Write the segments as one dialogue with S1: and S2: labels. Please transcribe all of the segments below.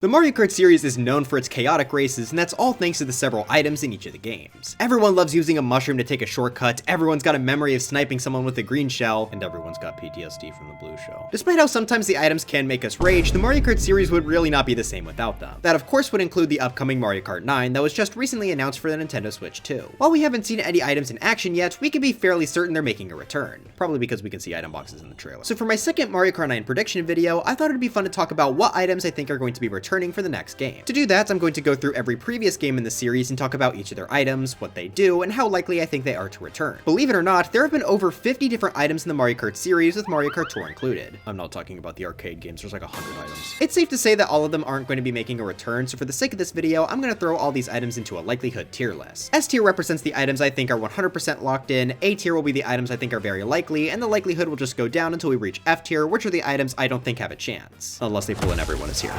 S1: The Mario Kart series is known for its chaotic races, and that's all thanks to the several items in each of the games. Everyone loves using a mushroom to take a shortcut, everyone's got a memory of sniping someone with a green shell, and everyone's got PTSD from the blue shell. Despite how sometimes the items can make us rage, the Mario Kart series would really not be the same without them. That of course would include the upcoming Mario Kart 9 that was just recently announced for the Nintendo Switch 2. While we haven't seen any items in action yet, we can be fairly certain they're making a return, probably because we can see item boxes in the trailer. So for my second Mario Kart 9 prediction video, I thought it'd be fun to talk about what items I think are going to be returning for the next game. To do that, I'm going to go through every previous game in the series and talk about each of their items, what they do, and how likely I think they are to return. Believe it or not, there have been over 50 different items in the Mario Kart series, with Mario Kart Tour included. I'm not talking about the arcade games, there's like 100 items. It's safe to say that all of them aren't going to be making a return, so for the sake of this video, I'm going to throw all these items into a likelihood tier list. S tier represents the items I think are 100% locked in, A tier will be the items I think are very likely, and the likelihood will just go down until we reach F tier, which are the items I don't think have a chance. Unless they pull in everyone is here.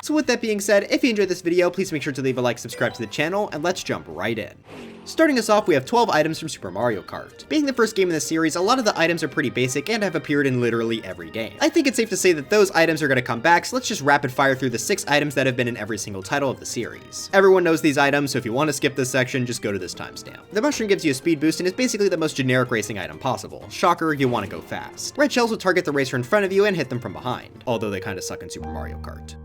S1: So with that being said, if you enjoyed this video, please make sure to leave a like, subscribe to the channel, and let's jump right in. Starting us off, we have 12 items from Super Mario Kart. Being the first game in the series, a lot of the items are pretty basic and have appeared in literally every game. I think it's safe to say that those items are going to come back, so let's just rapid fire through the 6 items that have been in every single title of the series. Everyone knows these items, so if you want to skip this section, just go to this timestamp. The mushroom gives you a speed boost and is basically the most generic racing item possible. Shocker, you want to go fast. Red shells will target the racer in front of you and hit them from behind, although they kinda suck in Super Mario Kart.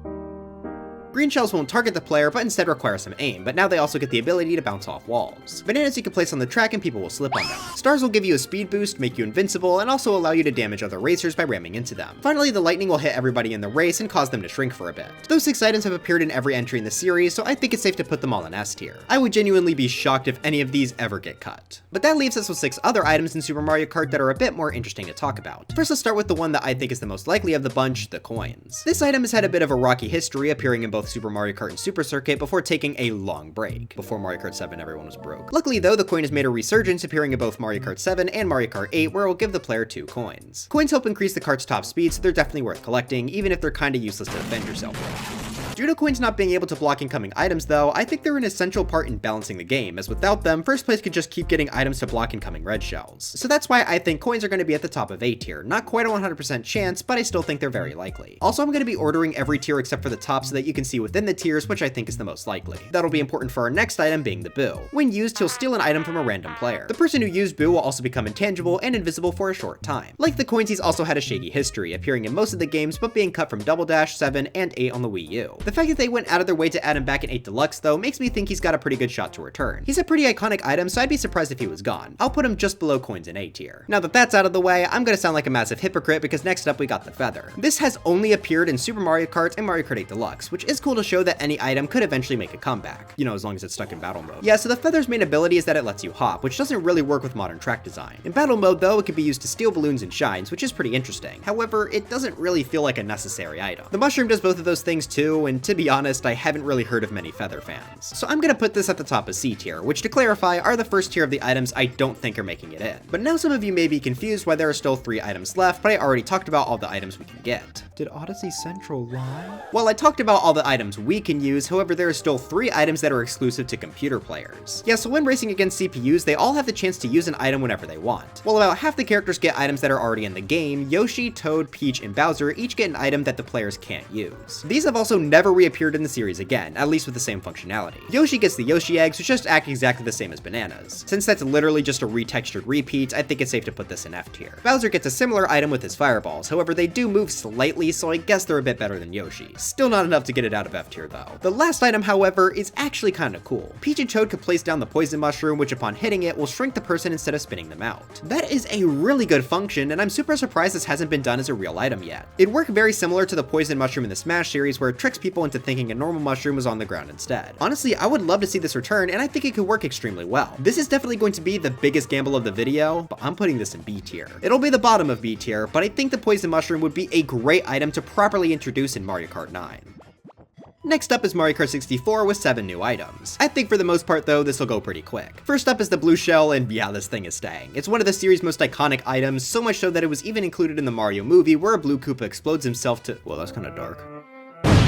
S1: Green shells won't target the player, but instead require some aim, but now they also get the ability to bounce off walls. Bananas you can place on the track and people will slip on them. Stars will give you a speed boost, make you invincible, and also allow you to damage other racers by ramming into them. Finally, the lightning will hit everybody in the race and cause them to shrink for a bit. Those 6 items have appeared in every entry in the series, so I think it's safe to put them all in S tier. I would genuinely be shocked if any of these ever get cut. But that leaves us with 6 other items in Super Mario Kart that are a bit more interesting to talk about. First, let's start with the one that I think is the most likely of the bunch, the coins. This item has had a bit of a rocky history, appearing in both Super Mario Kart and Super Circuit before taking a long break. Before Mario Kart 7, everyone was broke. Luckily though, the coin has made a resurgence, appearing in both Mario Kart 7 and Mario Kart 8, where it will give the player 2 coins. Coins help increase the kart's top speed, so they're definitely worth collecting, even if they're kinda useless to defend yourself with. Due to coins not being able to block incoming items though, I think they're an essential part in balancing the game, as without them, first place could just keep getting items to block incoming red shells. So that's why I think coins are going to be at the top of A tier. Not quite a 100% chance, but I still think they're very likely. Also, I'm going to be ordering every tier except for the top so that you can see within the tiers, which I think is the most likely. That'll be important for our next item being the Boo. When used, he'll steal an item from a random player. The person who used Boo will also become intangible and invisible for a short time. Like the coins, he's also had a shady history, appearing in most of the games but being cut from Double Dash, 7, and 8 on the Wii U. The fact that they went out of their way to add him back in 8 Deluxe though makes me think he's got a pretty good shot to return. He's a pretty iconic item, so I'd be surprised if he was gone. I'll put him just below coins in A tier. Now that that's out of the way, I'm gonna sound like a massive hypocrite because next up we got the feather. This has only appeared in Super Mario Kart and Mario Kart 8 Deluxe, which is cool to show that any item could eventually make a comeback. You know, as long as it's stuck in battle mode. Yeah, so the feather's main ability is that it lets you hop, which doesn't really work with modern track design. In battle mode though, it can be used to steal balloons and shines, which is pretty interesting. However, it doesn't really feel like a necessary item. The mushroom does both of those things too, and to be honest, I haven't really heard of many feather fans. So I'm gonna put this at the top of C tier, which to clarify are the first tier of the items I don't think are making it in. But now some of you may be confused why there are still 3 items left, but I already talked about all the items we can get. Did Odyssey Central lie? Well, I talked about all the items we can use, however there are still 3 items that are exclusive to computer players. Yeah, so when racing against CPUs, they all have the chance to use an item whenever they want. While about half the characters get items that are already in the game, Yoshi, Toad, Peach, and Bowser each get an item that the players can't use. These have also never reappeared in the series again, at least with the same functionality. Yoshi gets the Yoshi eggs, which just act exactly the same as bananas. Since that's literally just a retextured repeat, I think it's safe to put this in F tier. Bowser gets a similar item with his fireballs, however they do move slightly, so I guess they're a bit better than Yoshi. Still not enough to get it out of F tier though. The last item, however, is actually kinda cool. Peach and Toad can place down the poison mushroom, which upon hitting it will shrink the person instead of spinning them out. That is a really good function, and I'm super surprised this hasn't been done as a real item yet. It'd work very similar to the poison mushroom in the Smash series, where it tricks people into thinking a normal mushroom was on the ground instead. Honestly, I would love to see this return, and I think it could work extremely well. This is definitely going to be the biggest gamble of the video, but I'm putting this in B tier. It'll be the bottom of B tier, but I think the poison mushroom would be a great item to properly introduce in Mario Kart 9. Next up is Mario Kart 64 with 7 new items. I think for the most part though, this will go pretty quick. First up is the blue shell, and yeah, this thing is staying. It's one of the series' most iconic items, so much so that it was even included in the Mario movie where a blue Koopa explodes himself to— well, that's kinda dark.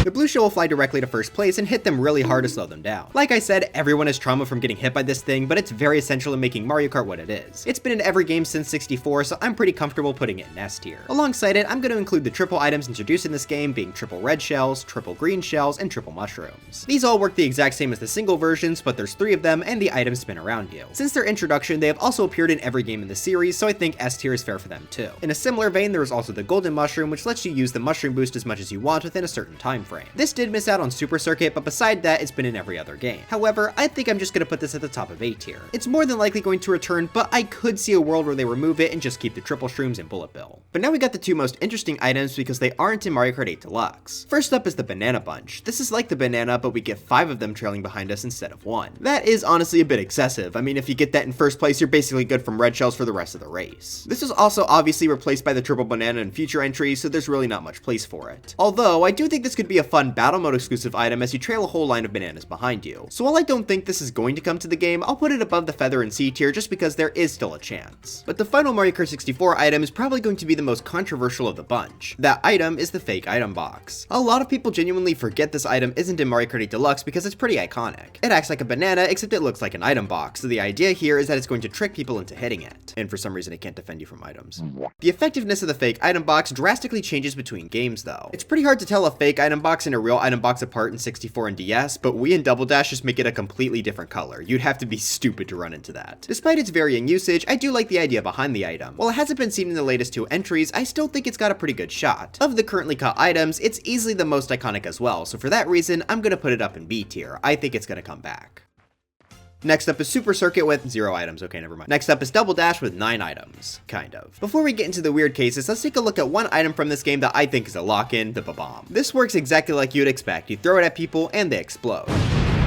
S1: The blue shell will fly directly to first place and hit them really hard to slow them down. Like I said, everyone has trauma from getting hit by this thing, but it's very essential in making Mario Kart what it is. It's been in every game since 64, so I'm pretty comfortable putting it in S tier. Alongside it, I'm going to include the triple items introduced in this game, being triple red shells, triple green shells, and triple mushrooms. These all work the exact same as the single versions, but there's 3 of them, and the items spin around you. Since their introduction, they have also appeared in every game in the series, so I think S tier is fair for them too. In a similar vein, there is also the golden mushroom, which lets you use the mushroom boost as much as you want within a certain time frame. This did miss out on Super Circuit, but beside that, it's been in every other game. However, I think I'm just going to put this at the top of A tier. It's more than likely going to return, but I could see a world where they remove it and just keep the triple shrooms and bullet bill. But now we got the 2 most interesting items because they aren't in Mario Kart 8 Deluxe. First up is the banana bunch. This is like the banana, but we get 5 of them trailing behind us instead of 1. That is honestly a bit excessive. I mean, if you get that in first place, you're basically good from red shells for the rest of the race. This was also obviously replaced by the triple banana in future entries, so there's really not much place for it. Although, I do think this could be a fun battle mode exclusive item as you trail a whole line of bananas behind you. So while I don't think this is going to come to the game, I'll put it above the feather in C tier just because there is still a chance. But the final Mario Kart 64 item is probably going to be the most controversial of the bunch. That item is the fake item box. A lot of people genuinely forget this item isn't in Mario Kart 8 Deluxe because it's pretty iconic. It acts like a banana, except it looks like an item box, so the idea here is that it's going to trick people into hitting it. And for some reason it can't defend you from items. The effectiveness of the fake item box drastically changes between games though. It's pretty hard to tell a fake item box and a real item box apart in 64 and DS, but Wii and Double Dash just make it a completely different color. You'd have to be stupid to run into that. Despite its varying usage, I do like the idea behind the item. While it hasn't been seen in the latest 2 entries, I still think it's got a pretty good shot. Of the currently cut items, it's easily the most iconic as well, so for that reason, I'm gonna put it up in B tier. I think it's gonna come back. Next up is Super Circuit with 0 items. Okay, never mind. Next up is Double Dash with 9 items. Kind of. Before we get into the weird cases, let's take a look at one item from this game that I think is a lock-in, the bomb. This works exactly like you'd expect. You throw it at people and they explode.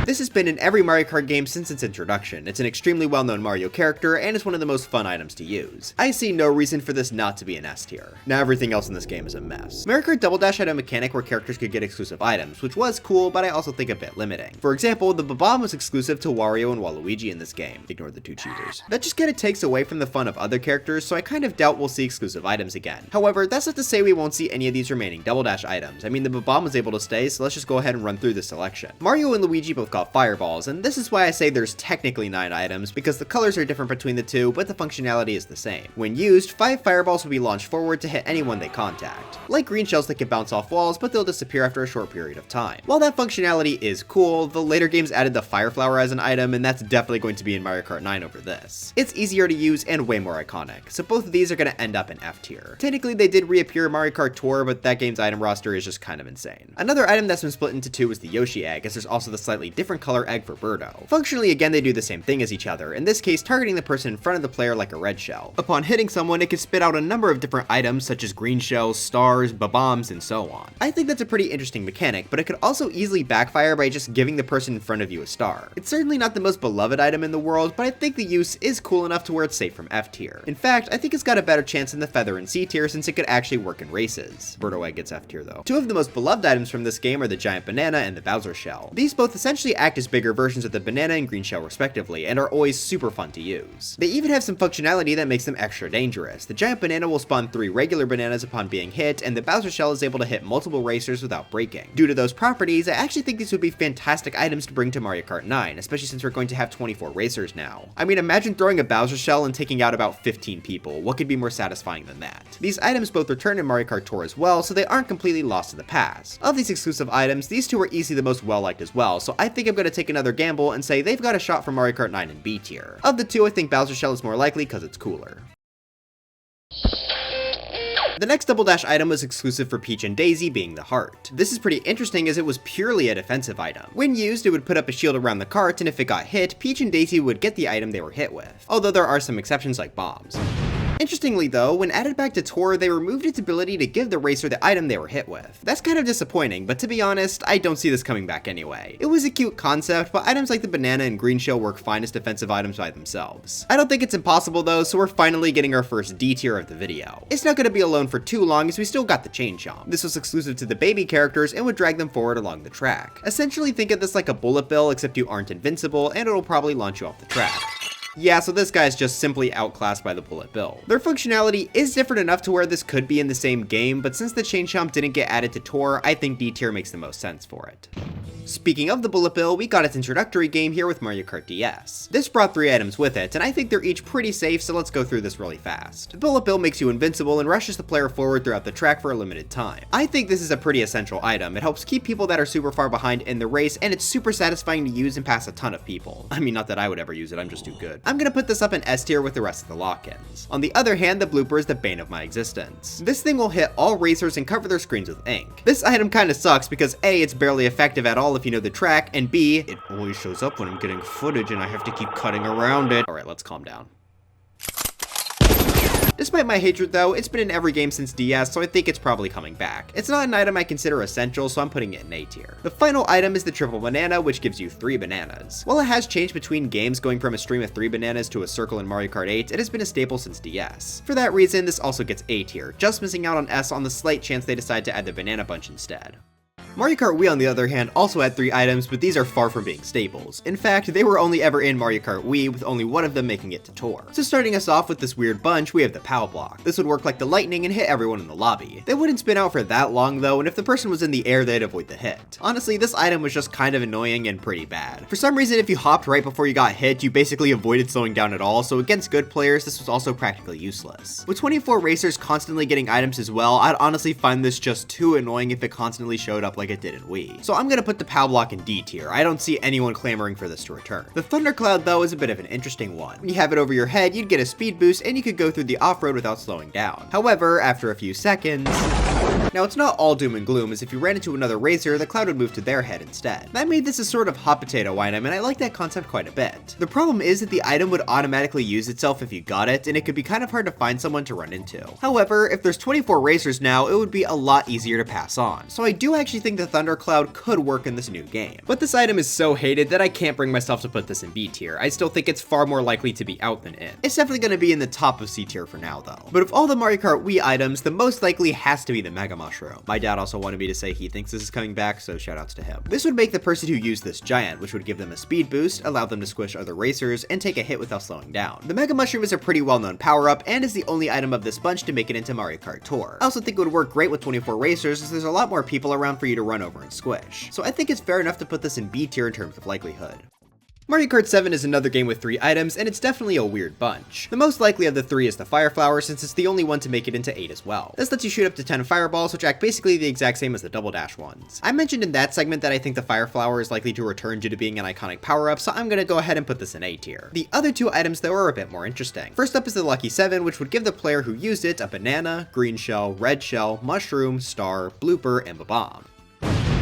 S1: This has been in every Mario Kart game since its introduction. It's an extremely well-known Mario character, and it's one of the most fun items to use. I see no reason for this not to be an S tier. Now everything else in this game is a mess. Mario Kart Double Dash had a mechanic where characters could get exclusive items, which was cool, but I also think a bit limiting. For example, the bomb was exclusive to Wario and Waluigi in this game. Ignore the 2 cheaters. That just kinda takes away from the fun of other characters, so I kind of doubt we'll see exclusive items again. However, that's not to say we won't see any of these remaining Double Dash items. I mean, the bomb was able to stay, so let's just go ahead and run through the selection. Mario and Luigi both got fireballs, and this is why I say there's technically 9 items, because the colors are different between the 2, but the functionality is the same. When used, 5 fireballs will be launched forward to hit anyone they contact. Like green shells that can bounce off walls, but they'll disappear after a short period of time. While that functionality is cool, the later games added the fire flower as an item, and that's definitely going to be in Mario Kart 9 over this. It's easier to use and way more iconic, so both of these are going to end up in F tier. Technically they did reappear in Mario Kart Tour, but that game's item roster is just kind of insane. Another item that's been split into 2 is the Yoshi egg, as there's also the slightly different color egg for Birdo. Functionally, again, they do the same thing as each other, in this case targeting the person in front of the player like a red shell. Upon hitting someone, it can spit out a number of different items such as green shells, stars, bombs, and so on. I think that's a pretty interesting mechanic, but it could also easily backfire by just giving the person in front of you a star. It's certainly not the most beloved item in the world, but I think the use is cool enough to where it's safe from F tier. In fact, I think it's got a better chance than the feather in C tier since it could actually work in races. Birdo egg gets F tier though. 2 of the most beloved items from this game are the giant banana and the Bowser shell. These both essentially act as bigger versions of the banana and green shell respectively, and are always super fun to use. They even have some functionality that makes them extra dangerous. The giant banana will spawn 3 regular bananas upon being hit, and the Bowser shell is able to hit multiple racers without breaking. Due to those properties, I actually think these would be fantastic items to bring to Mario Kart 9, especially since we're going to have 24 racers now. I mean, imagine throwing a Bowser shell and taking out about 15 people. What could be more satisfying than that? These items both return in Mario Kart Tour as well, so they aren't completely lost to the past. Of these exclusive items, these 2 are easily the most well-liked as well, so I think I'm going to take another gamble and say they've got a shot for Mario Kart 9 in B tier. Of the 2, I think Bowser shell is more likely because it's cooler. The next Double Dash item was exclusive for Peach and Daisy, being the heart. This is pretty interesting as it was purely a defensive item. When used, it would put up a shield around the cart, and if it got hit, Peach and Daisy would get the item they were hit with, although there are some exceptions like bombs. Interestingly though, when added back to Tour, they removed its ability to give the racer the item they were hit with. That's kind of disappointing, but to be honest, I don't see this coming back anyway. It was a cute concept, but items like the banana and green shell work fine as defensive items by themselves. I don't think it's impossible though, so we're finally getting our first D tier of the video. It's not going to be alone for too long as we still got the Chain Chomp. This was exclusive to the baby characters and would drag them forward along the track. Essentially think of this like a bullet bill, except you aren't invincible and it'll probably launch you off the track. Yeah, so this guy is just simply outclassed by the bullet bill. Their functionality is different enough to where this could be in the same game, but since the Chain Chomp didn't get added to Tour, I think D tier makes the most sense for it. Speaking of the bullet bill, we got its introductory game here with Mario Kart DS. This brought 3 items with it, and I think they're each pretty safe, so let's go through this really fast. The bullet bill makes you invincible and rushes the player forward throughout the track for a limited time. I think this is a pretty essential item. It helps keep people that are super far behind in the race, and it's super satisfying to use and pass a ton of people. I mean, not that I would ever use it, I'm just too good. I'm gonna put this up in S tier with the rest of the lock-ins. On the other hand, the blooper is the bane of my existence. This thing will hit all racers and cover their screens with ink. This item kinda sucks because A, it's barely effective at all if you know the track, and B, it always shows up when I'm getting footage and I have to keep cutting around it. Alright, let's calm down. Despite my hatred though, it's been in every game since DS, so I think it's probably coming back. It's not an item I consider essential, so I'm putting it in A tier. The final item is the triple banana, which gives you 3 bananas. While it has changed between games, going from a stream of 3 bananas to a circle in Mario Kart 8, it has been a staple since DS. For that reason, this also gets A tier, just missing out on S on the slight chance they decide to add the banana bunch instead. Mario Kart Wii, on the other hand, also had 3 items, but these are far from being staples. In fact, they were only ever in Mario Kart Wii, with only one of them making it to Tour. So starting us off with this weird bunch, we have the POW block. This would work like the lightning and hit everyone in the lobby. They wouldn't spin out for that long though, and if the person was in the air, they'd avoid the hit. Honestly, this item was just kind of annoying and pretty bad. For some reason, if you hopped right before you got hit, you basically avoided slowing down at all, so against good players, this was also practically useless. With 24 racers constantly getting items as well, I'd honestly find this just too annoying if it constantly showed up like it did in Wii. So I'm gonna put the POW block in D tier. I don't see anyone clamoring for this to return. The Thundercloud though is a bit of an interesting one. When you have it over your head, you'd get a speed boost and you could go through the off-road without slowing down. However, after a few seconds... Now it's not all doom and gloom, as if you ran into another racer, the cloud would move to their head instead. That made this a sort of hot potato item, and I like that concept quite a bit. The problem is that the item would automatically use itself if you got it, and it could be kind of hard to find someone to run into. However, if there's 24 racers now, it would be a lot easier to pass on. So I do actually think the Thundercloud could work in this new game. But this item is so hated that I can't bring myself to put this in B tier. I still think it's far more likely to be out than in. It's definitely going to be in the top of C tier for now though. But of all the Mario Kart Wii items, the most likely has to be the Mega Mushroom. My dad also wanted me to say he thinks this is coming back, so shoutouts to him. This would make the person who used this giant, which would give them a speed boost, allow them to squish other racers, and take a hit without slowing down. The Mega Mushroom is a pretty well-known power-up, and is the only item of this bunch to make it into Mario Kart Tour. I also think it would work great with 24 racers, as there's a lot more people around for you to run over and squish. So I think it's fair enough to put this in B tier in terms of likelihood. Mario Kart 7 is another game with 3 items, and it's definitely a weird bunch. The most likely of the 3 is the Fire Flower, since it's the only one to make it into 8 as well. This lets you shoot up to 10 fireballs, which act basically the exact same as the Double Dash ones. I mentioned in that segment that I think the Fire Flower is likely to return due to being an iconic power-up, so I'm gonna go ahead and put this in A tier. The other 2 items though are a bit more interesting. First up is the Lucky 7, which would give the player who used it a banana, green shell, red shell, mushroom, star, blooper, and bomb.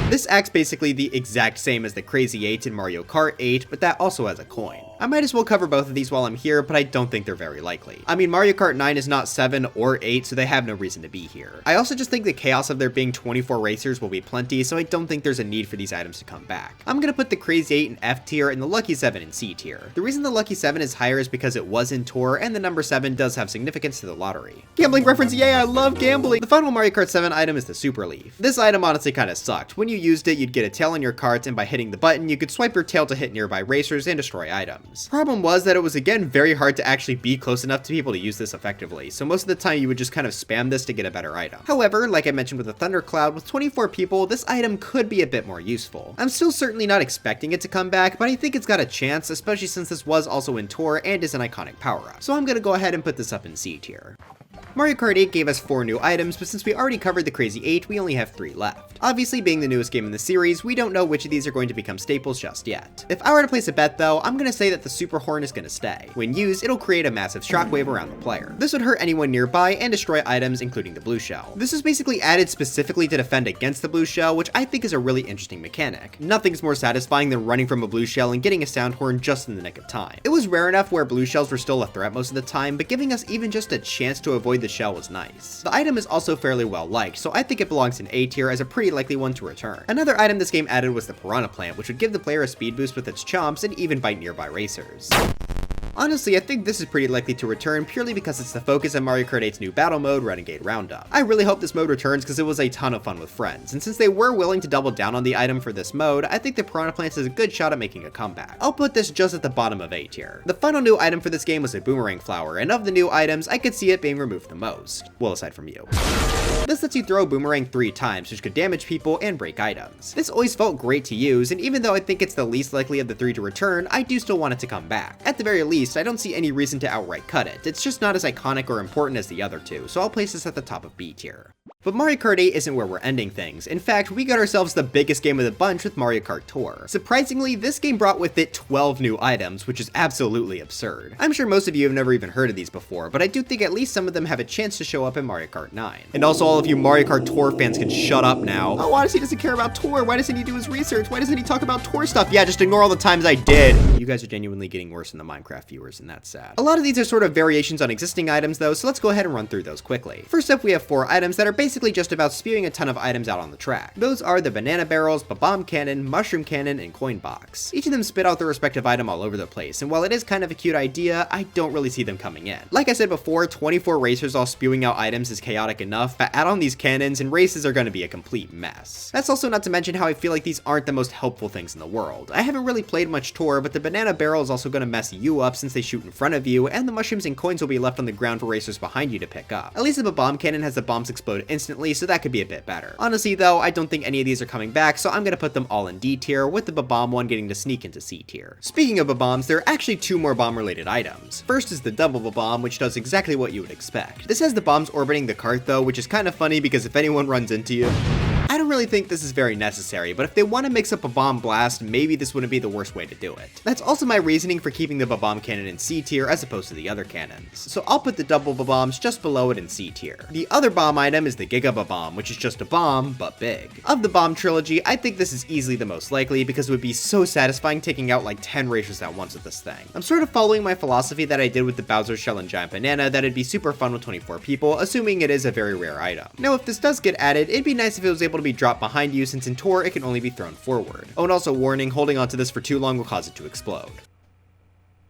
S1: This acts basically the exact same as the Crazy 8 in Mario Kart 8, but that also has a coin. I might as well cover both of these while I'm here, but I don't think they're very likely. I mean, Mario Kart 9 is not 7 or 8, so they have no reason to be here. I also just think the chaos of there being 24 racers will be plenty, so I don't think there's a need for these items to come back. I'm gonna put the Crazy 8 in F tier and the Lucky 7 in C tier. The reason the Lucky 7 is higher is because it was in Tour, and the number 7 does have significance to the lottery. Gambling reference, yay, I love gambling! The final Mario Kart 7 item is the Super Leaf. This item honestly kinda sucked. When you used it, you'd get a tail on your cart, and by hitting the button, you could swipe your tail to hit nearby racers and destroy items. Problem was that it was again very hard to actually be close enough to people to use this effectively, so most of the time you would just kind of spam this to get a better item. However, like I mentioned with the Thundercloud, with 24 people, this item could be a bit more useful. I'm still certainly not expecting it to come back, but I think it's got a chance, especially since this was also in Tour and is an iconic power-up. So I'm gonna go ahead and put this up in C tier. Mario Kart 8 gave us 4 new items, but since we already covered the Crazy 8, we only have 3 left. Obviously, being the newest game in the series, we don't know which of these are going to become staples just yet. If I were to place a bet though, I'm gonna say that the Super Horn is gonna stay. When used, it'll create a massive shockwave around the player. This would hurt anyone nearby and destroy items, including the blue shell. This is basically added specifically to defend against the blue shell, which I think is a really interesting mechanic. Nothing's more satisfying than running from a blue shell and getting a sound horn just in the nick of time. It was rare enough where blue shells were still a threat most of the time, but giving us even just a chance to avoid the shell was nice. The item is also fairly well liked, so I think it belongs in A tier as a pretty likely one to return. Another item this game added was the Piranha Plant, which would give the player a speed boost with its chomps and even bite nearby racers. Honestly, I think this is pretty likely to return purely because it's the focus of Mario Kart 8's new battle mode, Renegade Roundup. I really hope this mode returns because it was a ton of fun with friends, and since they were willing to double down on the item for this mode, I think the Piranha Plants has a good shot at making a comeback. I'll put this just at the bottom of A tier. The final new item for this game was a boomerang flower, and of the new items, I could see it being removed the most. Well, aside from you. This lets you throw a boomerang 3 times, which could damage people and break items. This always felt great to use, and even though I think it's the least likely of the 3 to return, I do still want it to come back. At the very least, I don't see any reason to outright cut it. It's just not as iconic or important as the other two, so I'll place this at the top of B tier. But Mario Kart 8 isn't where we're ending things. In fact, we got ourselves the biggest game of the bunch with Mario Kart Tour. Surprisingly, this game brought with it 12 new items, which is absolutely absurd. I'm sure most of you have never even heard of these before, but I do think at least some of them have a chance to show up in Mario Kart 9. And also all of you Mario Kart Tour fans can shut up now. Oh, Odyssey doesn't care about Tour. Why doesn't he do his research? Why doesn't he talk about Tour stuff? Yeah, just ignore all the times I did. You guys are genuinely getting worse than the Minecraft viewers, and that's sad. A lot of these are sort of variations on existing items though, so let's go ahead and run through those quickly. First up, we have 4 items that are basically just about spewing a ton of items out on the track. Those are the banana barrels, bomb cannon, mushroom cannon, and coin box. Each of them spit out their respective item all over the place, and while it is kind of a cute idea, I don't really see them coming in. Like I said before, 24 racers all spewing out items is chaotic enough, but add on these cannons and races are going to be a complete mess. That's also not to mention how I feel like these aren't the most helpful things in the world. I haven't really played much Tour, but the banana barrel is also going to mess you up since they shoot in front of you, and the mushrooms and coins will be left on the ground for racers behind you to pick up. At least the bomb cannon has the bombs explode instantly, so that could be a bit better. Honestly though, I don't think any of these are coming back, so I'm gonna put them all in D tier, with the bomb one getting to sneak into C tier. Speaking of bombs, there are actually 2 more bomb related items. First is the double bomb, which does exactly what you would expect. This has the bombs orbiting the cart though, which is kind of funny because if anyone runs into you, I don't really think this is very necessary, but if they want to mix up a bomb blast, maybe this wouldn't be the worst way to do it. That's also my reasoning for keeping the bomb cannon in C tier as opposed to the other cannons. So I'll put the double bombs just below it in C tier. The other bomb item is the Giga Bomb, which is just a bomb, but big. Of the bomb trilogy, I think this is easily the most likely because it would be so satisfying taking out like 10 racers at once with this thing. I'm sort of following my philosophy that I did with the Bowser Shell and Giant Banana that it'd be super fun with 24 people, assuming it is a very rare item. Now if this does get added, it'd be nice if it was able to be dropped behind you since in Tour it can only be thrown forward. Oh, and also warning, holding onto this for too long will cause it to explode.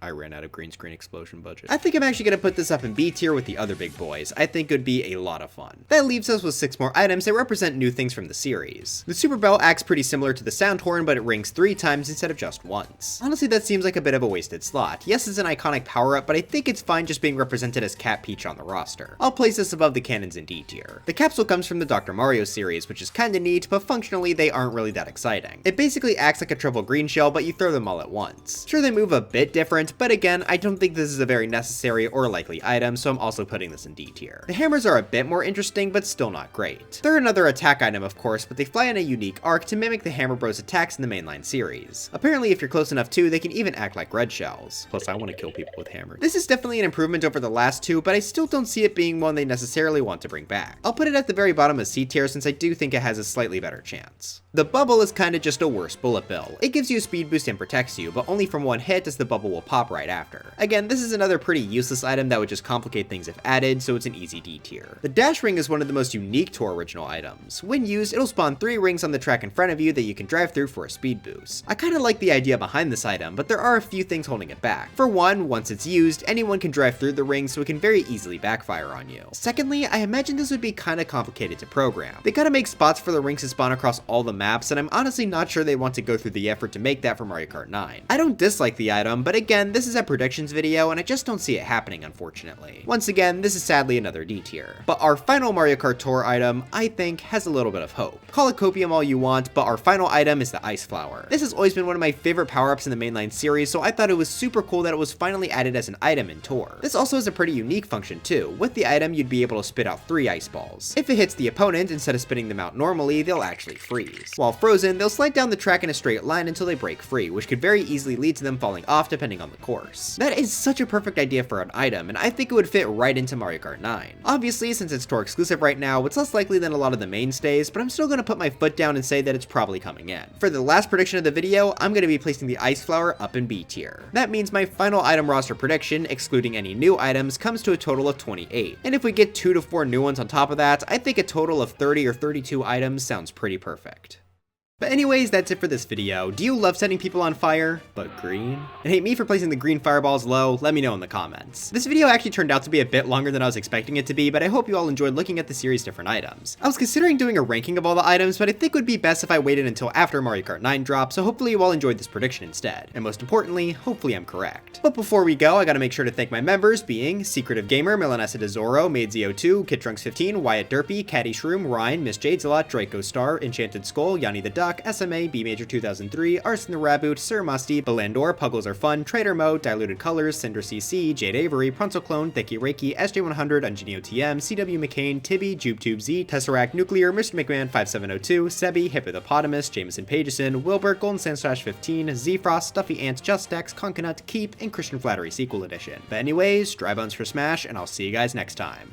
S1: I ran out of green screen explosion budget. I think I'm actually going to put this up in B tier with the other big boys. I think it would be a lot of fun. That leaves us with 6 more items that represent new things from the series. The Super Bell acts pretty similar to the Sound Horn, but it rings 3 times instead of just once. Honestly, that seems like a bit of a wasted slot. Yes, it's an iconic power-up, but I think it's fine just being represented as Cat Peach on the roster. I'll place this above the cannons in D tier. The capsule comes from the Dr. Mario series, which is kinda neat, but functionally they aren't really that exciting. It basically acts like a triple green shell, but you throw them all at once. Sure, they move a bit different, but again, I don't think this is a very necessary or likely item, so I'm also putting this in D tier. The hammers are a bit more interesting, but still not great. They're another attack item, of course, but they fly in a unique arc to mimic the Hammer Bros attacks in the mainline series. Apparently, if you're close enough too, they can even act like red shells. Plus, I want to kill people with hammers. This is definitely an improvement over the last 2, but I still don't see it being one they necessarily want to bring back. I'll put it at the very bottom of C tier since I do think it has a slightly better chance. The bubble is kinda just a worse bullet bill. It gives you a speed boost and protects you, but only from one hit as the bubble will pop right after. Again, this is another pretty useless item that would just complicate things if added, so it's an easy D tier. The dash ring is one of the most unique Tour original items. When used, it'll spawn 3 rings on the track in front of you that you can drive through for a speed boost. I kinda like the idea behind this item, but there are a few things holding it back. For one, once it's used, anyone can drive through the ring, so it can very easily backfire on you. Secondly, I imagine this would be kinda complicated to program. They gotta make spots for the rings to spawn across all the maps, and I'm honestly not sure they want to go through the effort to make that for Mario Kart 9. I don't dislike the item, but again, this is a predictions video and I just don't see it happening, unfortunately. Once again, this is sadly another D tier. But our final Mario Kart Tour item, I think, has a little bit of hope. Call it copium all you want, but our final item is the Ice Flower. This has always been one of my favorite power-ups in the mainline series, so I thought it was super cool that it was finally added as an item in Tour. This also has a pretty unique function too. With the item, you'd be able to spit out 3 ice balls. If it hits the opponent, instead of spitting them out normally, they'll actually freeze. While frozen, they'll slide down the track in a straight line until they break free, which could very easily lead to them falling off depending on the course. That is such a perfect idea for an item, and I think it would fit right into Mario Kart 9. Obviously, since it's Tour exclusive right now, it's less likely than a lot of the mainstays, but I'm still going to put my foot down and say that it's probably coming in. For the last prediction of the video, I'm going to be placing the Ice Flower up in B tier. That means my final item roster prediction, excluding any new items, comes to a total of 28. And if we get 2 to 4 new ones on top of that, I think a total of 30 or 32 items sounds pretty perfect. But anyways, that's it for this video. Do you love setting people on fire, but green? And hate me for placing the green fireballs low? Let me know in the comments. This video actually turned out to be a bit longer than I was expecting it to be, but I hope you all enjoyed looking at the series' different items. I was considering doing a ranking of all the items, but I think it would be best if I waited until after Mario Kart 9 drops, so hopefully you all enjoyed this prediction instead. And most importantly, hopefully I'm correct. But before we go, I gotta make sure to thank my members, being Secretive Gamer, Milanessa DeZoro, Maidzo2, KidTrunks15, Wyatt Derpy, Caddy Shroom, Ryan, Miss Jadesalot, Draco Star, Enchanted Skull, Yanni the Duck, SMA, B Major 2003, Arson the Raboot, Sir Musty, Belandor, Puggles Are Fun, Trader Mode, Diluted Colors, Cinder CC, Jade Avery, Pronto Clone, Thicky Reiki, SJ100, Ungenio TM, CW McCain, Tibby, JubeTube Z, Tesseract Nuclear, Mr. McMahon 5702, Sebi, Hippopotamus, Jameson Pageson, Wilbert, Golden Sandslash 15, Zfrost, Stuffy Ants, Just Dex, Conkanut, Keep, and Christian Flattery Sequel Edition. But anyways, dry bones for Smash, and I'll see you guys next time.